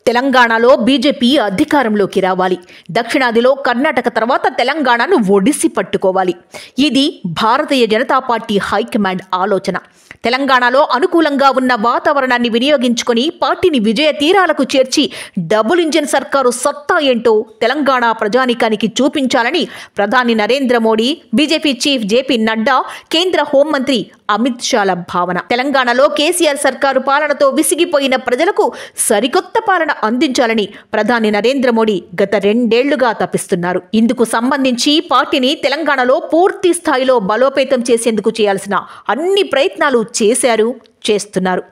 తెలంగాణలో బీజేపీ అధికారంలోకి రావాలి. దక్షిణాదిలో కర్ణాటక తర్వాత తెలంగాణను ఒడిసి పట్టుకోవాలి. ఇది భారతీయ జనతా పార్టీ హైకమాండ్ ఆలోచన. తెలంగాణలో అనుకూలంగా ఉన్న వాతావరణాన్ని వినియోగించుకొని పార్టీని విజయ తీరాలకు చేర్చి డబుల్ ఇంజిన్ సర్కారు సత్తా ఏంటో తెలంగాణ ప్రజానీకానికి చూపించాలని ప్రధాని Narendra Modi, BJP chief JP Nadda, కేంద్ర హోంమంత్రి అమిత్ షాల భావన. తెలంగాణలో కేసీఆర్ సర్కారు పాలనతో విసిగిపోయిన ప్రజలకు సరికొత్త పాలన అందించాలని ప్రధాని నరేంద్ర మోడీ గత 2 ఏళ్లుగా తపిస్తున్నారు. ఇందుకు సంబంధించి పార్టీని తెలంగాణలో పూర్తి స్థాయిలో బలోపేతం చేసేందుకు చేయాల్సిన అన్ని ప్రయత్నాలు చేస్తున్నారు.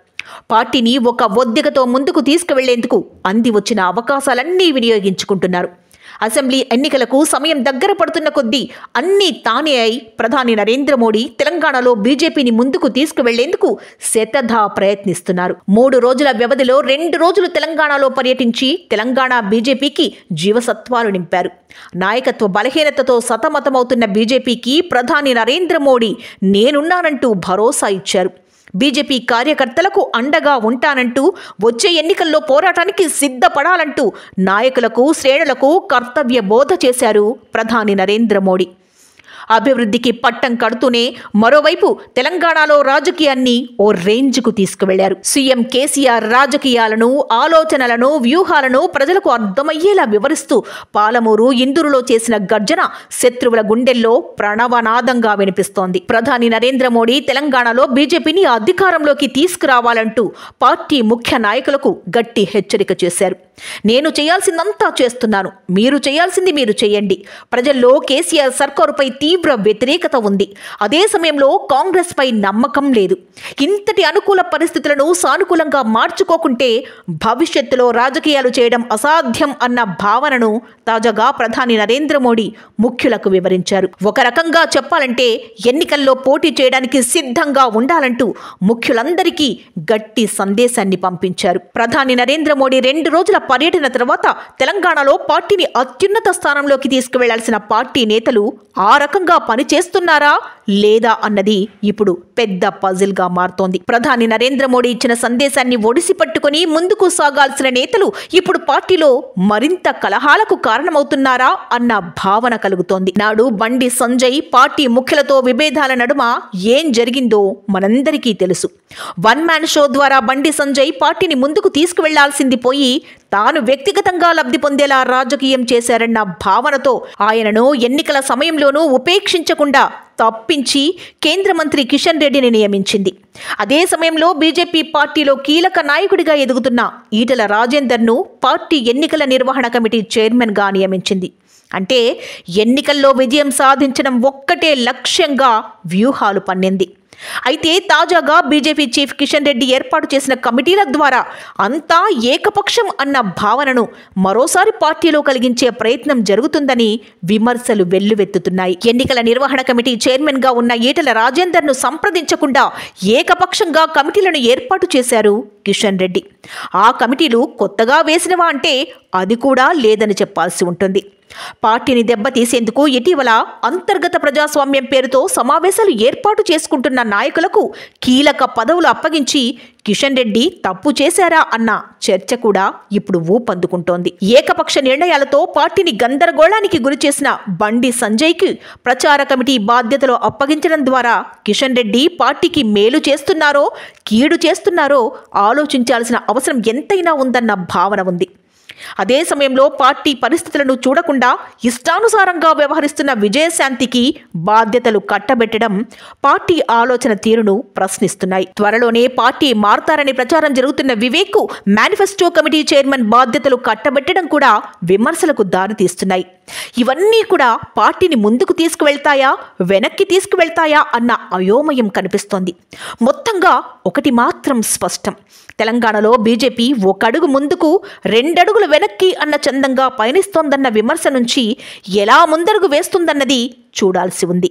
పార్టీని ఒక ఒద్దికతో ముందుకు తీసుకువెళ్లేందుకు అంది వచ్చిన అవకాశాలన్నీ వినియోగించుకుంటున్నారు. అసెంబ్లీ ఎన్నికలకు సమయం దగ్గర పడుతున్న కొద్దీ అన్నీ తానే అయి ప్రధాని నరేంద్ర మోడీ తెలంగాణలో బీజేపీని ముందుకు తీసుకువెళ్లేందుకు శతధా ప్రయత్నిస్తున్నారు. 3 రోజుల వ్యవధిలో 2 రోజులు తెలంగాణలో పర్యటించి తెలంగాణ బీజేపీకి జీవసత్వాలు నింపారు. నాయకత్వ బలహీనతతో సతమతమవుతున్న బీజేపీకి ప్రధాని నరేంద్ర మోడీ నేనున్నానంటూ భరోసా ఇచ్చారు. బీజేపీ కార్యకర్తలకు అండగా ఉంటానంటూ, వచ్చే ఎన్నికల్లో పోరాటానికి సిద్ధపడాలంటూ నాయకులకు, శ్రేణులకు కర్తవ్య బోధ చేశారు ప్రధాని నరేంద్ర మోడీ. అభివృద్ధికి పట్టం కడుతూనే మరోవైపు తెలంగాణలో రాజకీయాన్ని ఓ రేంజ్కు తీసుకువెళ్లారు. సీఎం కేసీఆర్ రాజకీయాలను, ఆలోచనలను, వ్యూహాలను ప్రజలకు అర్థమయ్యేలా వివరిస్తూ పాలమూరు, ఇందూరులో చేసిన గర్జన శత్రువుల గుండెల్లో ప్రణవనాదంగా వినిపిస్తోంది. ప్రధాని నరేంద్ర మోడీ తెలంగాణలో బీజేపీని అధికారంలోకి తీసుకురావాలంటూ పార్టీ ముఖ్య నాయకులకు గట్టి హెచ్చరిక చేశారు. నేను చేయాల్సిందంతా చేస్తున్నాను, మీరు చేయాల్సింది మీరు చేయండి. ప్రజల్లో కేసీఆర్ సర్కారుపై తీవ్ర వ్యతిరేకత ఉంది. అదే సమయంలో కాంగ్రెస్ పై నమ్మకం లేదు. ఇంతటి అనుకూల పరిస్థితులను సానుకూలంగా మార్చుకోకుంటే భవిష్యత్తులో రాజకీయాలు చేయడం అసాధ్యం అన్న భావనను తాజాగా ప్రధాని నరేంద్ర మోడీ ముఖ్యులకు వివరించారు. ఒక రకంగా చెప్పాలంటే ఎన్నికల్లో పోటీ చేయడానికి సిద్ధంగా ఉండాలంటూ ముఖ్యులందరికీ గట్టి సందేశాన్ని పంపించారు. ప్రధాని నరేంద్ర మోడీ 2 రోజుల పర్యటన తర్వాత తెలంగాణలో పార్టీని అత్యున్నత స్థానంలోకి తీసుకువెళ్లాల్సిన పార్టీ నేతలు ఆ రకంగా పనిచేస్తున్నారా లేదా అన్నది ఇప్పుడు పెద్ద పజిల్ గా మారుతోంది. ప్రధాని నరేంద్ర మోడీ ఇచ్చిన సందేశాన్ని ఒడిసి పట్టుకుని ముందుకు సాగాల్సిన నేతలు ఇప్పుడు పార్టీలో మరింత కలహాలకు కారణమవుతున్నారా అన్న భావన కలుగుతోంది. నాడు బండి సంజయ్ పార్టీ ముఖ్యులతో విభేదాల నడుమ ఏం జరిగిందో మనందరికీ తెలుసు. 1 మ్యాన్ షో ద్వారా బండి సంజయ్ పార్టీని ముందుకు తీసుకువెళ్లాల్సింది పోయి తాను వ్యక్తిగతంగా లబ్ధి పొందేలా రాజకీయం చేశారన్న భావనతో ఆయనను ఎన్నికల సమయంలోనూ ఉపేక్షించకుండా తప్పించి కేంద్ర మంత్రి కిషన్ రెడ్డిని నియమించింది. అదే సమయంలో బీజేపీ పార్టీలో కీలక నాయకుడిగా ఎదుగుతున్న ఈటెల రాజేందర్ను పార్టీ ఎన్నికల నిర్వహణ కమిటీ చైర్మన్గా నియమించింది. అంటే ఎన్నికల్లో విజయం సాధించడం ఒక్కటే లక్ష్యంగా వ్యూహాలు పన్నింది. అయితే తాజాగా బీజేపీ చీఫ్ కిషన్ రెడ్డి ఏర్పాటు చేసిన కమిటీల ద్వారా అంతా ఏకపక్షం అన్న భావనను మరోసారి పార్టీలో కలిగించే ప్రయత్నం జరుగుతుందని విమర్శలు వెల్లువెత్తుతున్నాయి. ఎన్నికల నిర్వహణ కమిటీ చైర్మన్గా ఉన్న ఈటెల రాజేందర్ను సంప్రదించకుండా ఏకపక్షంగా కమిటీలను ఏర్పాటు చేశారు కిషన్ రెడ్డి. ఆ కమిటీలు కొత్తగా వేసినవా అంటే అది కూడా లేదని చెప్పాల్సి ఉంటుంది. పార్టీని దెబ్బతీసేందుకు ఇటీవల అంతర్గత ప్రజాస్వామ్యం పేరుతో సమావేశాలు ఏర్పాటు చేసుకుంటున్న నాయకులకు కీలక పదవులు అప్పగించి కిషన్ రెడ్డి తప్పు చేశారా అన్న చర్చ కూడా ఇప్పుడు ఊపందుకుంటోంది. ఏకపక్ష నిర్ణయాలతో పార్టీని గందరగోళానికి గురిచేసిన బండి సంజయ్కి ప్రచార కమిటీ బాధ్యతలు అప్పగించడం ద్వారా కిషన్ రెడ్డి పార్టీకి మేలు చేస్తున్నారో కీడు చేస్తున్నారో ఆలోచించాల్సిన అవసరం ఎంతైనా ఉందన్న భావన ఉంది. అదే సమయంలో పార్టీ పరిస్థితులను చూడకుండా ఇష్టానుసారంగా వ్యవహరిస్తున్న విజయశాంతికి బాధ్యతలు కట్టబెట్టడం పార్టీ ఆలోచన తీరును ప్రశ్నిస్తున్నాయి. త్వరలోనే పార్టీ మారతారని ప్రచారం జరుగుతున్న వివేక్ మేనిఫెస్టో కమిటీ చైర్మన్ బాధ్యతలు కట్టబెట్టడం కూడా విమర్శలకు దారితీస్తున్నాయి. ఇవన్నీ కూడా పార్టీని ముందుకు తీసుకువెళ్తాయా, వెనక్కి తీసుకువెళ్తాయా అన్న అయోమయం కనిపిస్తోంది. మొత్తంగా ఒకటి మాత్రం స్పష్టం, తెలంగాణలో బీజేపీ 1 అడుగు ముందుకు 2 అడుగులు వెనక్కి అన్న చందంగా పయనిస్తోందన్న విమర్శ నుంచి ఎలా ముందడుగు వేస్తుందన్నది చూడాల్సి ఉంది.